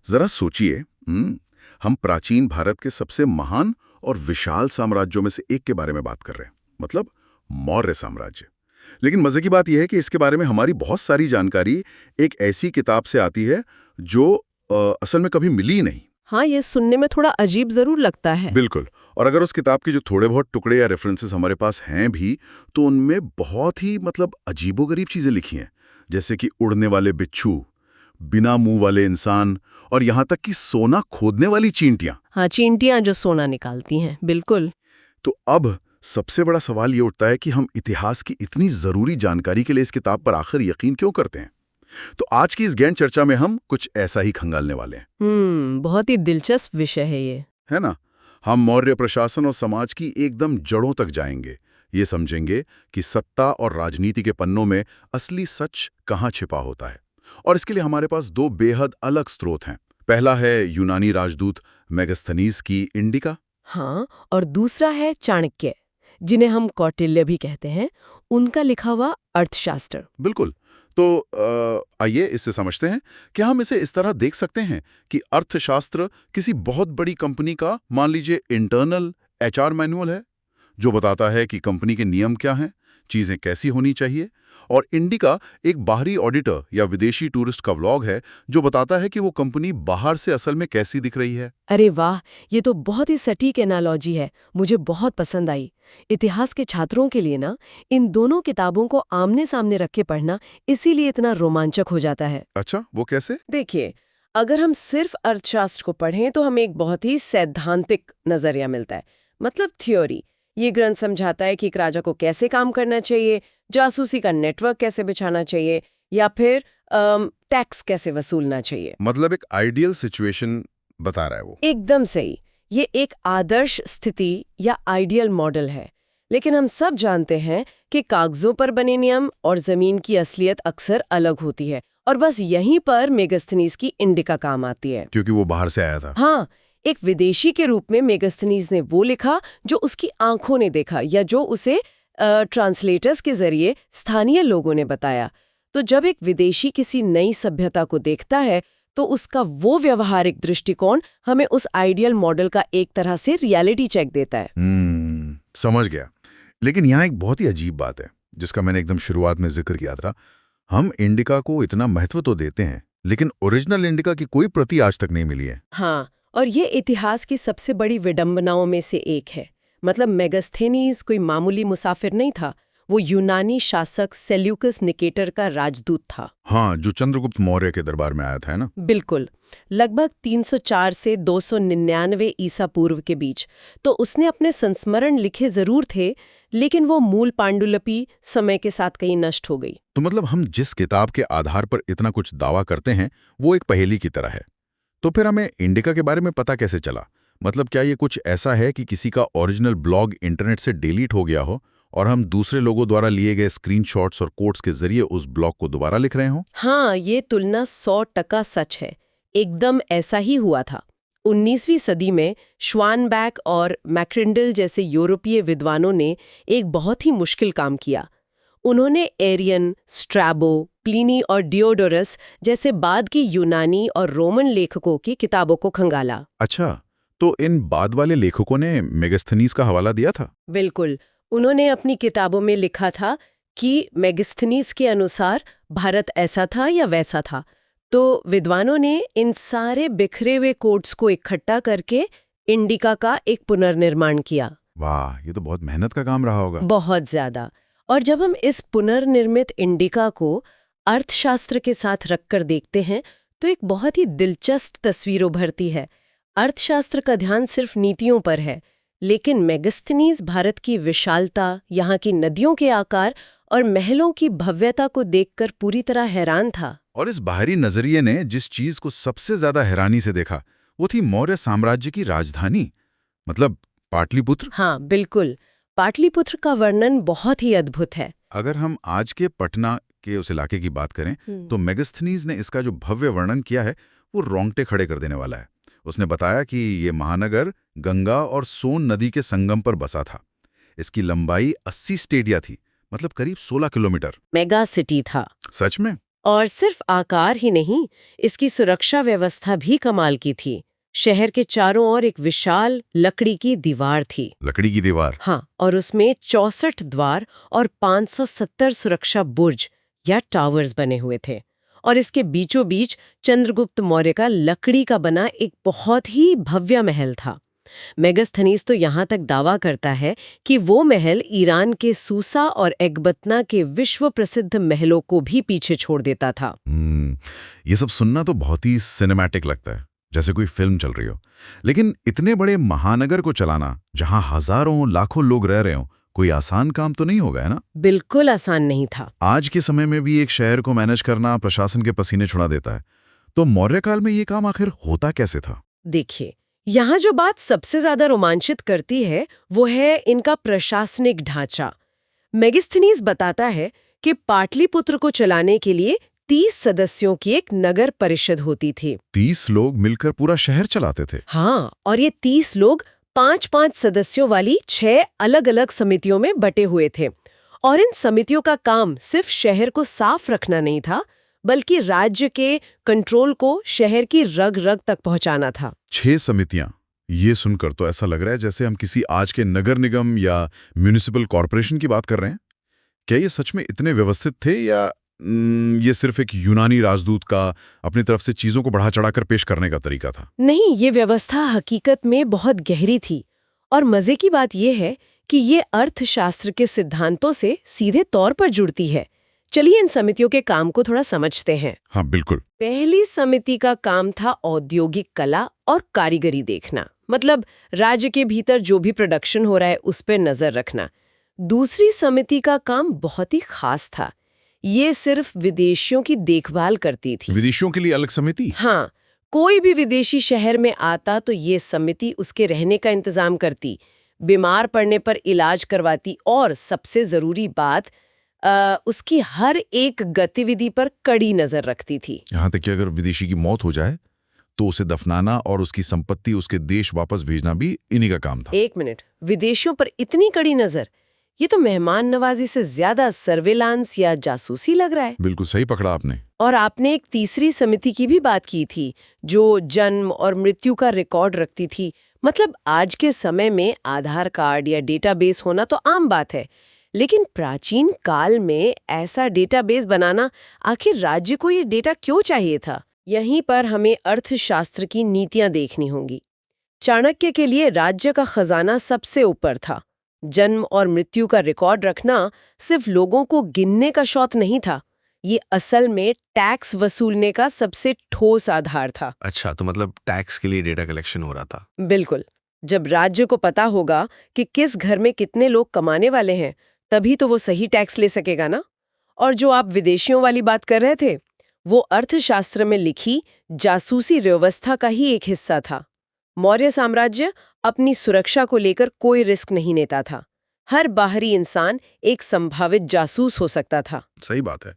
जरा सोचिए, हम प्राचीन भारत के सबसे महान और विशाल साम्राज्यों में से एक के बारे में बात कर रहे हैं, मतलब मौर्य साम्राज्य। लेकिन मजे की बात यह है कि इसके बारे में हमारी बहुत सारी जानकारी एक ऐसी किताब से आती है जो असल में कभी मिली ही नहीं। हाँ, ये सुनने में थोड़ा अजीब जरूर लगता है। बिल्कुल। और अगर उस किताब के जो थोड़े बहुत टुकड़े या रेफरेंसेस हमारे पास हैं भी, तो उनमें बहुत ही अजीबोगरीब चीजें लिखी हैं, जैसे कि उड़ने वाले बिच्छू, बिना मुंह वाले इंसान और यहाँ तक कि सोना खोदने वाली चींटियां। हाँ, चींटियां जो सोना निकालती हैं, बिल्कुल। तो अब सबसे बड़ा सवाल ये उठता है कि हम इतिहास की इतनी जरूरी जानकारी के लिए इस किताब पर आखिर यकीन क्यों करते हैं। तो आज की इस गहन चर्चा में हम कुछ ऐसा ही खंगालने वाले हैं। बहुत ही दिलचस्प विषय है ये। है ना। हम मौर्य प्रशासन और समाज की एकदम जड़ों तक जाएंगे। ये समझेंगे कि सत्ता और राजनीति के पन्नों में असली सच कहाँ छिपा होता है। और इसके लिए हमारे पास दो बेहद अलग स्रोत हैं। पहला है यूनानी राजदूत मेगास्थनीज की इंडिका। हाँ, और दूसरा है चाणक्य, जिन्हें हम कौटिल्य भी कहते हैं, उनका लिखा हुआ अर्थशास्त्र। बिल्कुल। तो आइए इससे समझते हैं कि हम इसे इस तरह देख सकते हैं कि अर्थशास्त्र किसी बहुत बड़ी कंपनी का, मान लीजिए, इंटरनल एचआर मैनुअल है, जो बताता है कि कंपनी के नियम क्या हैं, चीजें कैसी होनी चाहिए। और इंडिका एक बाहरी ऑडिटर या विदेशी टूरिस्ट का व्लॉग है, जो बताता है कि वो कंपनी बाहर से असल में कैसी दिख रही है। अरे वाह, ये तो बहुत ही सटीक एनालॉजी है, मुझे बहुत पसंद आई। इतिहास के छात्रों के लिए ना, इन दोनों किताबों को आमने सामने रख के पढ़ना इसीलिए इतना रोमांचक हो जाता है। अच्छा, वो कैसे? देखिए, अगर हम सिर्फ अर्थशास्त्र को पढ़ें तो हमें एक बहुत ही सैद्धांतिक नजरिया मिलता है, मतलब थ्योरी। ये ग्रंथ समझाता है कि एक राजा को कैसे काम करना चाहिए, जासूसी का नेटवर्क कैसे बिछाना चाहिए, या फिर टैक्स कैसे वसूलना चाहिए। मतलब एक आइडियल सिचुएशन बता रहा है वो। एकदम सही। ये एक आदर्श स्थिति या आइडियल मॉडल है। लेकिन हम सब जानते हैं कि कागजों पर बने नियम और जमीन की असलियत अक्सर अलग होती है, और बस यहीं पर मेगास्थनीज की इंडिका काम आती है। क्योंकि वो बाहर से आया था। हाँ, एक विदेशी के रूप में मेगास्थनीज ने वो लिखा जो उसकी आंखों ने देखा, या जो उसे ट्रांसलेटर्स के जरिए स्थानीय लोगों ने बताया। तो जब एक विदेशी किसी नई सभ्यता को देखता है, तो उसका वो व्यवहारिक दृष्टिकोण हमें उस आइडियल मॉडल का एक तरह से रियलिटी चेक देता है। समझ गया। लेकिन यहाँ एक बहुत ही अजीब बात है, जिसका मैंने एकदम शुरुआत में जिक्र किया था। हम इंडिका को इतना महत्व तो देते हैं, लेकिन ओरिजिनल इंडिका की कोई प्रति आज तक नहीं मिली है। हाँ, और ये इतिहास की सबसे बड़ी विडंबनाओं में से एक है। मतलब मेगास्थनीज कोई मामूली मुसाफिर नहीं था, वो यूनानी शासक सेल्यूकस निकेटर का राजदूत था। हाँ, जो चंद्रगुप्त मौर्य के दरबार में आया था, है ना? बिल्कुल। लगभग 304 से 299 ईसा पूर्व के बीच। तो उसने अपने संस्मरण लिखे जरूर थे, लेकिन वो मूल पांडुलिपि समय के साथ कहीं नष्ट हो गई। तो मतलब हम जिस किताब के आधार पर इतना कुछ दावा करते हैं, वो एक पहेली की तरह है। तो फिर हमें इंडिका के बारे में पता कैसे चला? मतलब क्या ये कुछ ऐसा है कि किसी का ओरिजिनल ब्लॉग इंटरनेट से डिलीट हो गया हो और हम दूसरे लोगों द्वारा लिए गए स्क्रीनशॉट्स और कोट्स के जरिए उस ब्लॉग को दोबारा लिख रहे हों? हाँ, ये तुलना 100% सच है। एकदम ऐसा ही हुआ था। 19वीं सदी में श्वानबैक और मैक्रिंडल जैसे यूरोपीय विद्वानों ने एक बहुत ही मुश्किल काम किया। उन्होंने एरियन, स्ट्रैबो, प्लिनी और डियोडोरस जैसे बाद की यूनानी और रोमन लेखकों की किताबों को खंगाला। अच्छा, तो इन बाद वाले लेखकों ने मेगास्थनीज का हवाला दिया था? बिल्कुल। उन्होंने अपनी किताबों में लिखा था कि मेगास्थनीज के अनुसार भारत ऐसा था या वैसा था। तो विद्वानों ने इन सारे बिखरे हुए कोड्स को इकट्ठा करके इंडिका का एक पुनर्निर्माण किया। वाह, ये तो बहुत मेहनत का काम रहा होगा। बहुत ज्यादा। और जब हम इस पुनर्निर्मित इंडिका को अर्थशास्त्र के साथ रखकर देखते हैं, तो एक बहुत ही दिलचस्प तस्वीर उभरती है। अर्थशास्त्र का ध्यान सिर्फ नीतियों पर है, लेकिन मेगास्थनीज भारत की विशालता, यहाँ की नदियों के आकार और महलों की भव्यता को देखकर पूरी तरह हैरान था। और इस बाहरी नजरिए ने जिस चीज को सबसे ज्यादा हैरानी से देखा, वो थी मौर्य साम्राज्य की राजधानी, मतलब पाटलिपुत्र। हाँ, बिल्कुल। पाटलिपुत्र का वर्णन बहुत ही अद्भुत है। अगर हम आज के पटना के उस इलाके की बात करें, तो मेगास्थनीज ने इसका जो भव्य वर्णन किया है, वो रोंगटे खड़े कर देने वाला है। उसने बताया कि ये महानगर गंगा और सोन नदी के संगम पर बसा था। इसकी लंबाई 80 स्टेडिया थी, मतलब करीब 16 किलोमीटर। मेगा सिटी था। सच में? और सिर्फ आकार ही नहीं, इसकी सुरक्षा व्यवस्था भी कमाल की थी। शहर के चारों ओर एक विशाल लकड़ी की दीवार थी। लकड़ी की दीवार? हाँ, और उसमें 64 द्वार और 570 सुरक्षा बुर्ज या टावर्स बने हुए थे। और इसके बीचों बीच चंद्रगुप्त मौर्य का लकड़ी का बना एक बहुत ही भव्य महल था। मेगास्थनीज तो यहाँ तक दावा करता है कि वो महल ईरान के सूसा और एकबतना के विश्व प्रसिद्ध महलों को भी पीछे छोड़ देता था। ये सब सुनना तो बहुत ही सिनेमैटिक लगता है, जैसे कोई फिल्म चल रही हो। लेकिन इतने बड़े महानगर को चलाना, जहां हजारों लाखों लोग रह रहे हो, कोई आसान काम तो नहीं होगा, है ना? बिल्कुल आसान नहीं था। आज के समय में भी एक शहर को मैनेज करना प्रशासन के पसीने छुड़ा देता है। तो मौर्य काल में ये काम आखिर होता कैसे था? देखिए, यहाँ जो बात सबसे ज्यादा रोमांचित करती है वो है इनका प्रशासनिक ढांचा। मेगास्थनीज बताता है कि पाटलिपुत्र को चलाने के लिए 30 सदस्यों की एक नगर परिषद होती थी। 30 लोग मिलकर पूरा शहर चलाते थे? हाँ, और ये 30 लोग 5-5 सदस्यों वाली 6 अलग-अलग समितियों में बटे हुए थे। और इन समितियों का काम सिर्फ शहर को साफ रखना नहीं था, बल्कि राज्य के कंट्रोल को शहर की रग-रग तक पहुंचाना था। 6 समितियां। ये सुनकर तो ऐसा लग रहा है जैसे हम किसी आज के नगर निगम या म्युनिसिपल कॉर्पोरेशन की बात कर रहे हैं। क्या ये सच में इतने व्यवस्थित थे या ये सिर्फ एक यूनानी राजदूत का अपनी तरफ से चीजों को बढ़ा चढ़ाकर पेश करने का तरीका था? नहीं, ये व्यवस्था हकीकत में बहुत गहरी थी। और मजे की बात यह है कि ये अर्थशास्त्र के सिद्धांतों से सीधे तौर पर जुड़ती है। चलिए इन समितियों के काम को थोड़ा समझते हैं। हाँ, बिल्कुल। पहली समिति का काम था औद्योगिक कला और कारीगरी देखना, मतलब राज्य के भीतर जो भी प्रोडक्शन हो रहा है उस पर नजर रखना। दूसरी समिति का काम बहुत ही खास था। ये सिर्फ विदेशियों की देखभाल करती थी। विदेशियों के लिए अलग समिति? हाँ, कोई भी विदेशी शहर में आता तो ये समिति उसके रहने का इंतजाम करती, बीमार पड़ने पर इलाज करवाती और सबसे जरूरी बात, उसकी हर एक गतिविधि पर कड़ी नजर रखती थी। यहाँ तक कि अगर विदेशी की मौत हो जाए तो उसे दफनाना और उसकी संपत्ति उसके देश वापस भेजना भी इन्हीं का काम था। एक मिनट, विदेशियों पर इतनी कड़ी नजर? ये तो मेहमान नवाजी से ज्यादा सर्विलांस या जासूसी लग रहा है। बिल्कुल सही पकड़ा आपने। और आपने एक तीसरी समिति की भी बात की थी, जो जन्म और मृत्यु का रिकॉर्ड रखती थी। मतलब आज के समय में आधार कार्ड या डेटाबेस होना तो आम बात है, लेकिन प्राचीन काल में ऐसा डेटाबेस बनाना, आखिर राज्य को ये डेटा क्यों चाहिए था? यहीं पर हमें अर्थशास्त्र की नीतियां देखनी होंगी। चाणक्य के लिए राज्य का खजाना सबसे ऊपर था। जन्म और मृत्यु का रिकॉर्ड रखना सिर्फ लोगों को गिनने का शौक नहीं था, ये असल में टैक्स वसूलने का सबसे ठोस आधार था। अच्छा, तो मतलब टैक्स के लिए डेटा कलेक्शन हो रहा था। बिल्कुल। जब राज्य को पता होगा कि किस घर में कितने लोग कमाने वाले हैं, तभी तो वो सही टैक्स ले सकेगा ना। और जो आप विदेशियों वाली बात कर रहे थे, वो अर्थशास्त्र में लिखी जासूसी व्यवस्था का ही एक हिस्सा था। मौर्य साम्राज्य अपनी सुरक्षा को लेकर कोई रिस्क नहीं लेता था। हर बाहरी इंसान एक संभावित जासूस हो सकता था। सही बात है।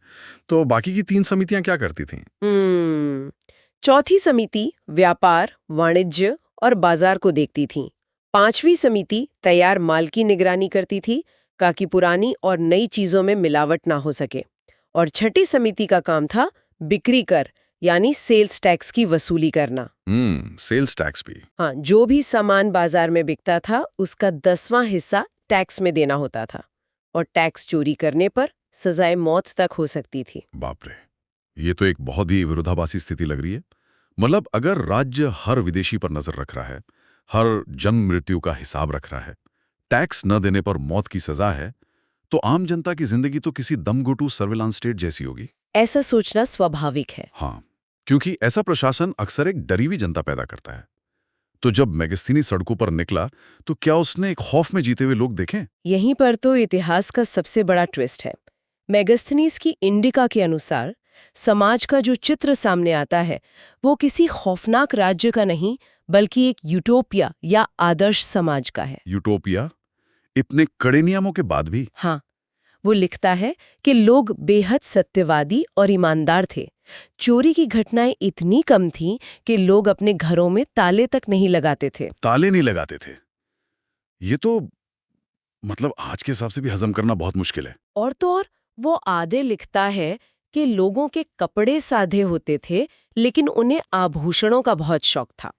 तो बाकी की 3 समितियां क्या करती थीं? चौथी समिति व्यापार, वाणिज्य और बाजार को देखती थी। 5वीं समिति तैयार माल की निगरानी करती थी, ताकि पुरानी और नई चीजों में मिलावट ना हो सके। और 6ठी समिति का काम था बिक्री कर, यानी सेल्स टैक्स की वसूली करना। सेल्स टैक्स भी? हाँ, जो भी सामान बाजार में बिकता था उसका 10वां हिस्सा टैक्स में देना होता था। और टैक्स चोरी करने पर सजाए मौत तक हो सकती थी। बाप रे, ये तो एक बहुत ही विरोधाभासी स्थिति लग रही है। मतलब अगर राज्य हर विदेशी पर नजर रख रहा है, हर जन्म मृत्यु का हिसाब रख रहा है, टैक्स न देने पर मौत की सजा है, तो आम जनता की जिंदगी तो किसी दमघुटू सर्विलांस स्टेट जैसी होगी। ऐसा सोचना स्वाभाविक है। हाँ, क्योंकि ऐसा प्रशासन अक्सर एक डरी हुई जनता पैदा करता है। तो जब मेगास्थनी सड़कों पर निकला तो क्या उसने एक खौफ में जीते हुए लोग देखे? यहीं पर तो इतिहास का सबसे बड़ा ट्विस्ट है। मेगास्थनीज की इंडिका के अनुसार समाज का जो चित्र सामने आता है वो किसी खौफनाक राज्य का नहीं, बल्कि एक यूटोपिया या आदर्श समाज का है। यूटोपिया? इतने कड़े नियमों के बाद भी? हाँ, वो लिखता है कि लोग बेहद सत्यवादी और ईमानदार थे। चोरी की घटनाएं इतनी कम थीं कि लोग अपने घरों में ताले तक नहीं लगाते थे। ताले नहीं लगाते थे? ये तो मतलब आज के हिसाब से भी हजम करना बहुत मुश्किल है। और तो और वो आगे लिखता है कि लोगों के कपड़े सादे होते थे, लेकिन उन्हें आभूषणों का बहुत शौक था।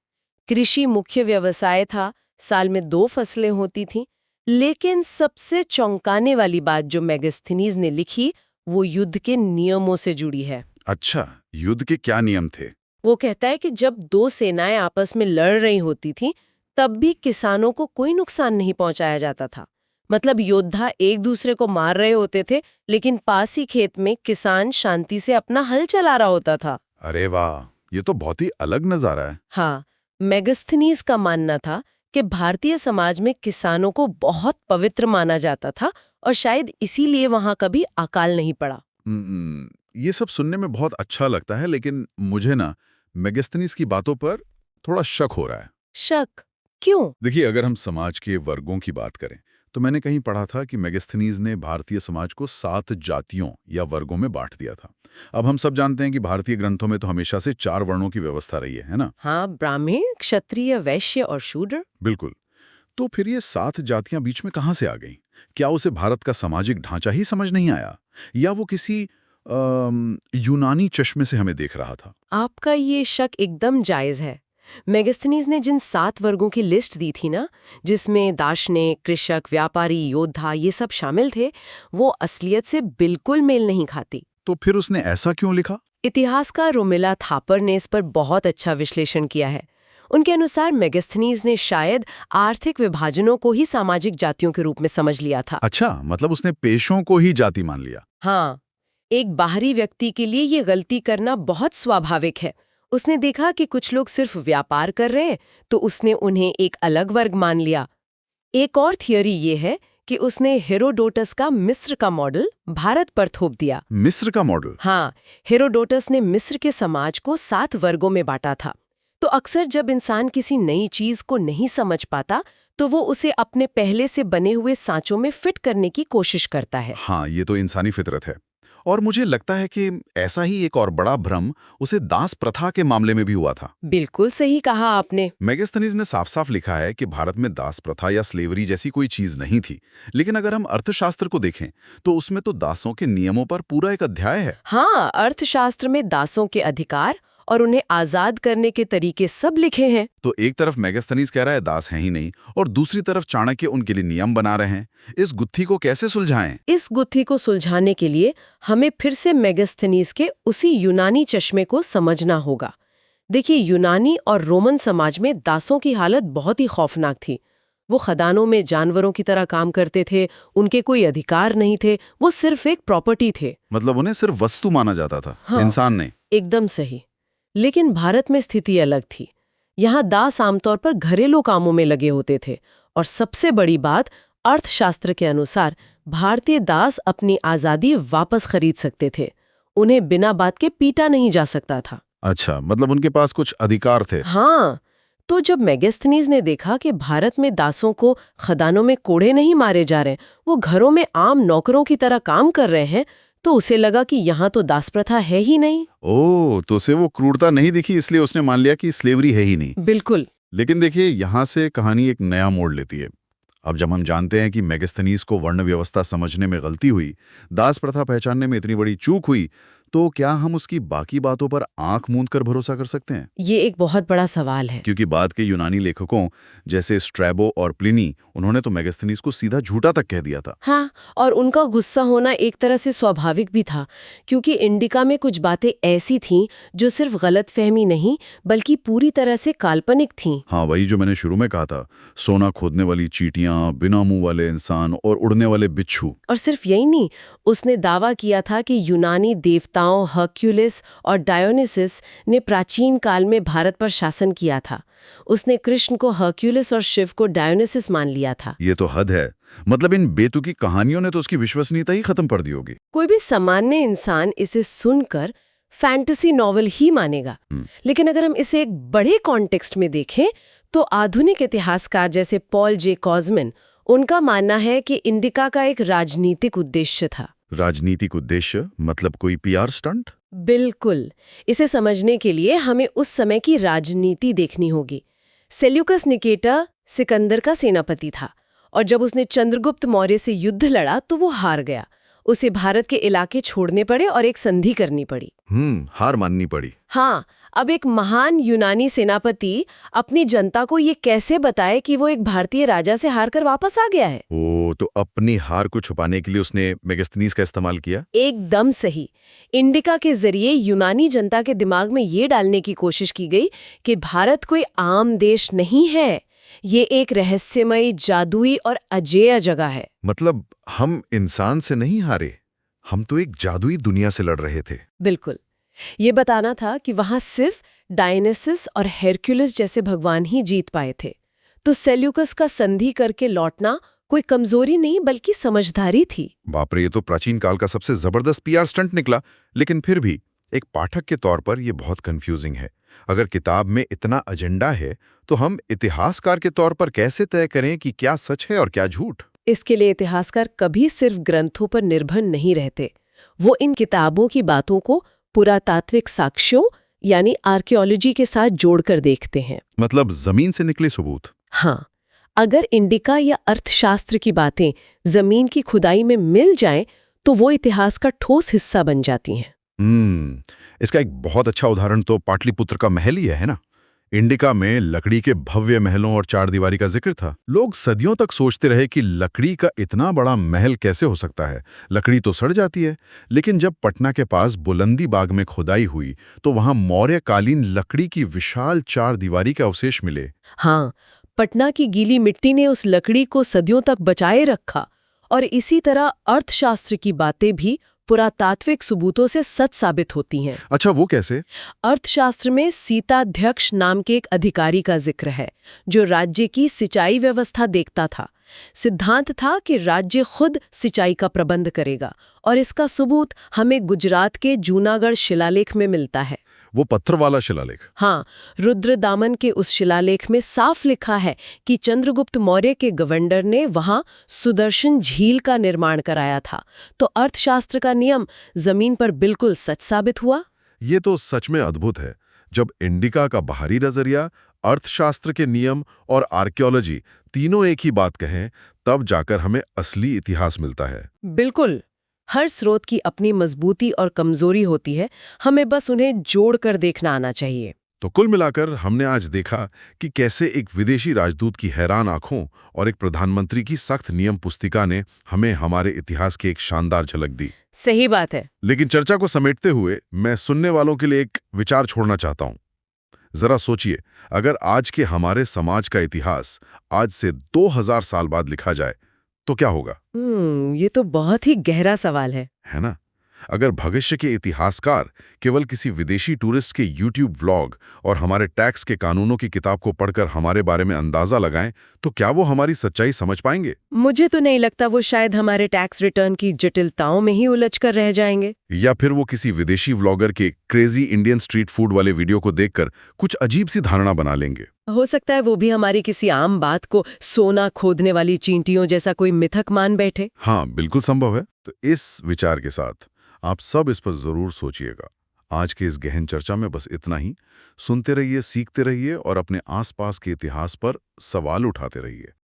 कृषि मुख्य व्यवसाय था, साल में 2 फसलें होती थीं। लेकिन सबसे चौंकाने वाली बात जो मेगास्थनीज ने लिखी, वो युद्ध के नियमों से जुड़ी है। अच्छा, युद्ध के क्या नियम थे? वो कहता है कि जब 2 सेनाएं आपस में लड़ रही होती थीं, तब भी किसानों को कोई नुकसान नहीं पहुंचाया जाता था। मतलब योद्धा एक दूसरे को मार रहे होते थे, लेकिन पास ही खेत में किसान शांति से अपना हल चला रहा होता था। अरे वाह, ये तो बहुत ही अलग नजारा है। हाँ, मेगास्थनीज का मानना था कि भारतीय समाज में किसानों को बहुत पवित्र माना जाता था और शायद इसीलिए वहां कभी अकाल नहीं पड़ा। ये सब सुनने में बहुत अच्छा लगता है, लेकिन मुझे ना मेगास्थनीज की बातों पर थोड़ा शक हो रहा है। शक? क्यों? देखिए, अगर हम समाज के वर्गों की बात करें तो मैंने कहीं पढ़ा था कि मेगास्थनीज ने भारतीय समाज को 7 जातियों या वर्गों में बांट दिया था। अब हम सब जानते हैं कि भारतीय ग्रंथों में तो हमेशा से 4 वर्णों की व्यवस्था रही है ना? हाँ, ब्राह्मण, क्षत्रिय, वैश्य और शूद्र। बिल्कुल। तो फिर ये 7 जातियां बीच में कहां से आ गईं? क्या उसे भारत का सामाजिक ढांचा ही समझ नहीं आया, या वो किसी यूनानी चश्मे से हमें देख रहा था? आपका ये शक एकदम जायज है। मेगास्थनीज ने जिन 7 वर्गों की लिस्ट दी थी ना, जिसमें दार्शनिक, कृषक, व्यापारी, योद्धा ये सब शामिल थे, वो असलियत से बिल्कुल मेल नहीं खाती। तो फिर उसने ऐसा क्यों लिखा? इतिहासकार रोमिला थापर ने इस पर बहुत अच्छा विश्लेषण किया है। उनके अनुसार मेगास्थनीज ने शायद आर्थिक विभाजनों को ही सामाजिक जातियों के रूप में समझ लिया था। अच्छा, मतलब उसने पेशों को ही जाति मान लिया। हाँ, एक बाहरी व्यक्ति के लिए ये गलती करना बहुत स्वाभाविक है। उसने देखा कि कुछ लोग सिर्फ व्यापार कर रहे हैं, तो उसने उन्हें एक अलग वर्ग मान लिया। एक और थियरी ये है कि उसने हेरोडोटस का मिस्र का मॉडल भारत पर थोप दिया। मिस्र का मॉडल? हाँ, हेरोडोटस ने मिस्र के समाज को 7 वर्गों में बांटा था। तो अक्सर जब इंसान किसी नई चीज को नहीं समझ पाता, तो वो उसे अपने पहले से बने हुए सांचों में फिट करने की कोशिश करता है। हाँ, ये तो इंसानी फितरत है। और मुझे लगता है कि ऐसा ही एक और बड़ा भ्रम उसे दास प्रथा के मामले में भी हुआ था। बिल्कुल सही कहा आपने। मेगास्थनीज ने साफ-साफ लिखा है कि भारत में दास प्रथा या स्लेवरी जैसी कोई चीज नहीं थी। लेकिन अगर हम अर्थशास्त्र को देखें तो उसमें तो दासों के नियमों पर पूरा एक अध्याय है। हाँ, अर्थशास्त्र में दासों के अधिकार और उन्हें आजाद करने के तरीके सब लिखे हैं। तो एक तरफ मेगास्थनीज कह रहा है दास हैं ही नहीं, और दूसरी तरफ चाणक्य उनके लिए नियम बना रहे हैं। इस गुत्थी को कैसे सुलझाएं? इस गुत्थी को सुलझाने के लिए हमें फिर से मेगास्थनीज के उसी यूनानी चश्मे को समझना होगा। देखिए, यूनानी और रोमन समाज में दासों की हालत बहुत ही खौफनाक थी। वो खदानों में जानवरों की तरह काम करते थे, उनके कोई अधिकार नहीं थे, वो सिर्फ एक प्रॉपर्टी थे। मतलब उन्हें सिर्फ वस्तु माना जाता था। हाँ, इंसान नहीं। एकदम सही। लेकिन भारत में स्थिति अलग थी। यहाँ दास आमतौर पर घरेलू कामों में लगे होते थे, और सबसे बड़ी बात, अर्थशास्त्र के अनुसार भारतीय दास अपनी आजादी वापस खरीद सकते थे। उन्हें बिना बात के पीटा नहीं जा सकता था। अच्छा, मतलब उनके पास कुछ अधिकार थे। हाँ, तो जब मेगास्थनीज ने देखा कि भारत में दासों को खदानों में कोड़े नहीं मारे जा रहे, वो घरों में आम नौकरों की तरह काम कर रहे हैं, तो उसे लगा कि यहाँ तो दास प्रथा है ही नहीं। ओह, तो उसे वो क्रूरता नहीं दिखी, इसलिए उसने मान लिया कि स्लेवरी है ही नहीं। बिल्कुल। लेकिन देखिए, यहाँ से कहानी एक नया मोड़ लेती है। अब जब हम जानते हैं कि मेगास्थनीज को वर्ण व्यवस्था समझने में गलती हुई, दास प्रथा पहचानने में इतनी बड़ी चूक हुई, तो क्या हम उसकी बाकी बातों पर आंख मूंद कर भरोसा कर सकते हैं? ये एक बहुत बड़ा सवाल है। क्योंकि बाद के यूनानी लेखकों जैसे स्ट्रैबो और प्लिनी, उन्होंने तो मेगास्थनीज को सीधा झूठा तक कह दिया था। हाँ, और उनका गुस्सा होना एक तरह से स्वाभाविक भी था, क्योंकि इंडिका में कुछ बातें ऐसी थीं जो सिर्फ गलतफहमी नहीं, बल्कि पूरी तरह से काल्पनिक थीं। हाँ, वही जो मैंने शुरू में कहा था, सोना खोदने वाली चींटियां, बिना मुंह वाले इंसान और उड़ने वाले बिच्छू। और सिर्फ यही नहीं, उसने दावा किया था कि यूनानी देवताओं हर्क्यूलिस और डायोनिसिस ने प्राचीन काल में भारत पर शासन किया था। उसने कृष्ण को हर्क्यूलिस और शिव को डायोनिसिस मान लिया था। ये तो हद है। मतलब इन बेतुकी कहानियों ने तो उसकी विश्वसनीयता ही खत्म कर दी होगी। कोई भी सामान्य इंसान इसे सुनकर फैंटेसी नॉवल ही मानेगा। लेकिन अगर हम इसे एक बड़े कॉन्टेक्स्ट में देखें, तो आधुनिक इतिहासकार जैसे पॉल जे कॉजमैन, उनका मानना है कि इंडिका का एक राजनीतिक उद्देश्य था। राजनीतिक उद्देश्य मतलब कोई पीआर स्टंट? बिल्कुल। इसे समझने के लिए हमें उस समय की राजनीति देखनी होगी। सेल्यूकस निकेटर सिकंदर का सेनापति था, और जब उसने चंद्रगुप्त मौर्य से युद्ध लड़ा तो वो हार गया, उसे भारत के इलाके छोड़ने पड़े और एक संधि करनी पड़ी। हार माननी पड़ी। हाँ, अब एक महान यूनानी सेनापति अपनी जनता को ये कैसे बताए कि वो एक भारतीय राजा से हारकर वापस आ गया है? तो अपनी हार को छुपाने के लिए उसने मेगास्थनीज का इस्तेमाल किया। एकदम सही। इंडिका के जरिए यूनानी जनता के दिमाग में ये डालने की कोशिश की गई कि भारत कोई आम देश नहीं है, ये एक रहस्यमयी, जादुई और अजेय जगह है। मतलब हम इंसान से नहीं हारे, हम तो एक जादुई दुनिया से लड़ रहे थे। बिल्कुल। ये बताना था कि वहां सिर्फ डायनेसिस और हेरक्युलिस जैसे भगवान ही जीत पाए थे। तो सेल्यूकस का संधि करके लौटना कोई कमजोरी नहीं बल्कि समझदारी थी। बाप रे, ये तो प्राचीन काल का सबसे जबरदस्त पीआर स्टंट निकला। लेकिन फिर भी एक पाठक के तौर पर यह बहुत कंफ्यूजिंग है। अगर किताब में इतना एजेंडा है तो हम इतिहासकार के तौर पर कैसे तय करें कि क्या सच है और क्या झूठ? इसके लिए इतिहासकार कभी सिर्फ ग्रंथों पर निर्भर नहीं रहते। वो इन किताबों की बातों को पुरातात्विक साक्ष्यों यानी आर्कियोलॉजी के साथ जोड़कर देखते हैं। मतलब जमीन से निकले सबूत। हाँ, अगर इंडिका या अर्थशास्त्र की बातें जमीन की खुदाई में मिल जाएं, तो वो इतिहास का ठोस हिस्सा बन जाती हैं। इसका एक बहुत अच्छा उदाहरण तो पाटलिपुत्र का महल ही है ना। इंडिका में लकड़ी के भव्य महलों और चारदीवारी का जिक्र था। लोग सदियों तक सोचते रहे कि लकड़ी का इतना बड़ा महल कैसे हो सकता है, लकड़ी तो सड़ जाती है। लेकिन जब पटना के पास बुलंदी बाग में खुदाई हुई तो वहां मौर्यकालीन लकड़ी की विशाल चारदीवारी के अवशेष मिले। हाँ, पटना की गीली मिट्टी ने उस लकड़ी को सदियों तक बचाए रखा। और इसी तरह अर्थशास्त्र की बातें भी पुरातात्विक सबूतों से सच साबित होती हैं। अच्छा, वो कैसे? अर्थशास्त्र में सीताध्यक्ष नाम के एक अधिकारी का जिक्र है जो राज्य की सिंचाई व्यवस्था देखता था। सिद्धांत था कि राज्य खुद सिंचाई का प्रबंध करेगा और इसका सबूत हमें गुजरात के जूनागढ़ शिलालेख में मिलता है। वो पत्थर वाला शिलालेख? हाँ, रुद्रदामन के उस शिलालेख में साफ लिखा है कि चंद्रगुप्त मौर्य के गवर्नर ने वहां सुदर्शन झील का निर्माण कराया था। तो अर्थशास्त्र का नियम जमीन पर बिल्कुल सच साबित हुआ। ये तो सच में अद्भुत है। जब इंडिका का बाहरी नजरिया, अर्थशास्त्र के नियम और आर्कियोलॉजी तीनों एक ही बात कहें, तब जाकर हमें असली इतिहास मिलता है। बिल्कुल। हर स्रोत की अपनी मजबूती और कमजोरी होती है, हमें बस उन्हें जोड़कर देखना आना चाहिए। तो कुल मिलाकर हमने आज देखा कि कैसे एक विदेशी राजदूत की हैरान आंखों और एक प्रधानमंत्री की सख्त नियम पुस्तिका ने हमें हमारे इतिहास की एक शानदार झलक दी। सही बात है। लेकिन चर्चा को समेटते हुए मैं सुनने वालों के लिए एक विचार छोड़ना चाहता हूं। जरा सोचिए, अगर आज के हमारे समाज का इतिहास आज से 2000 साल बाद लिखा जाए तो क्या होगा? ये तो बहुत ही गहरा सवाल है ना? अगर भविष्य के इतिहासकार केवल किसी विदेशी टूरिस्ट के YouTube व्लॉग और हमारे टैक्स के कानूनों की किताब को पढ़कर हमारे बारे में अंदाजा लगाएं, तो क्या वो हमारी सच्चाई समझ पाएंगे? मुझे तो नहीं लगता। वो शायद हमारे टैक्स रिटर्न की जटिलताओं में ही उलझ कर रह जाएंगे। या फिर वो किसी विदेशी व्लॉगर के क्रेजी इंडियन स्ट्रीट फूड वाले वीडियो को देखकर कुछ अजीब सी धारणा बना लेंगे। हो सकता है वो भी हमारी किसी आम बात को सोना खोदने वाली चींटियों जैसा कोई मिथक मान बैठे। हाँ, बिल्कुल संभव है। तो इस विचार के साथ आप सब इस पर जरूर सोचिएगा। आज के इस गहन चर्चा में बस इतना ही। सुनते रहिए, सीखते रहिए और अपने आसपास के इतिहास पर सवाल उठाते रहिए।